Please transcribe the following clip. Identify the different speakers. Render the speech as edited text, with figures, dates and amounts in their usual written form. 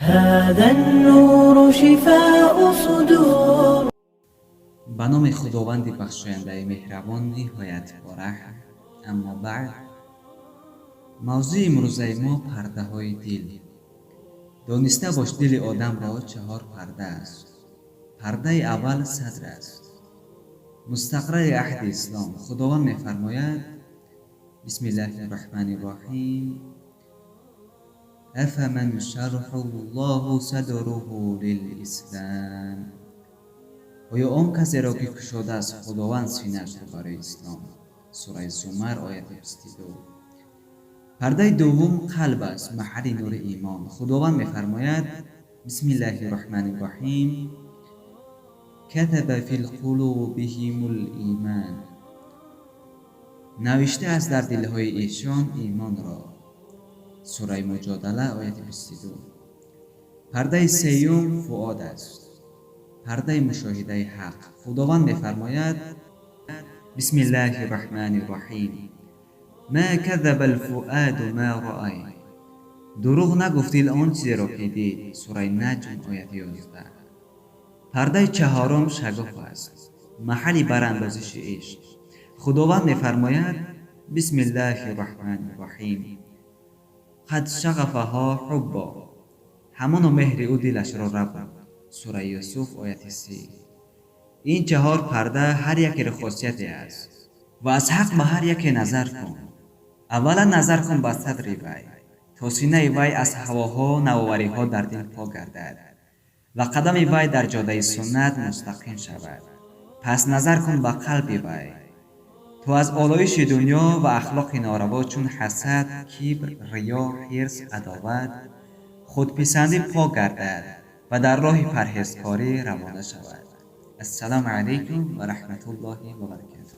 Speaker 1: هذا النور شفاء صدور.
Speaker 2: به نام خداوند بخشاینده مهربان نهایت بارح. اما بعد، موضوع امروزه ما پرده های دل. دانسته باش دل آدم را 4 پرده است. پرده اول صدر است. مستقره عهد اسلام. خداوند می‌فرماید بسم الله الرحمن الرحیم: افمن شرح الله صدره للاسلام. آیا آن کسی را که گشوده است خداوند سینه‌اش را برای اسلام. سوره زمر آیه 22. پرده دوم قلب است، محل نور ایمان. خداوند می‌فرماید بسم الله الرحمن الرحیم: کتب فی القلوبهم الایمان. نوشته است در دلهای ایشان ایمان را. سوره مجادله آیه 22. پرده سیوم فؤاد است، پرده مشاهده حق. خداوند می‌فرماید بسم الله الرحمن الرحیم: ما کذب الفؤاد ما رأی. دروغ نگفت آن چیزی را که دید. سوره نجم آیه 11. پرده چهارم شگاف است، محل براندازش عشق. خداوند می‌فرماید بسم الله الرحمن الرحیم: قد شغفها حبا. همان مهر او دلش را ربود. سوره یوسف آیه 3. این 4 پرده هر یک را خاصیتی است و از حق به هر یک نظر کن. اولا نظر کن به صدر وی تا سینه وی از هواها نوآوری ها در دین پاک گردد و قدم وی در جاده سنت مستقیم شود. پس نظر کن به قلب وی تا از آلایش دنیا و اخلاق ناروا چون حسد، کبر، ریا، حرص، عداوت، خودپسندی پاک گردد و در راه پرهیزکاری روانه شود. السلام علیکم و رحمت الله و برکاته.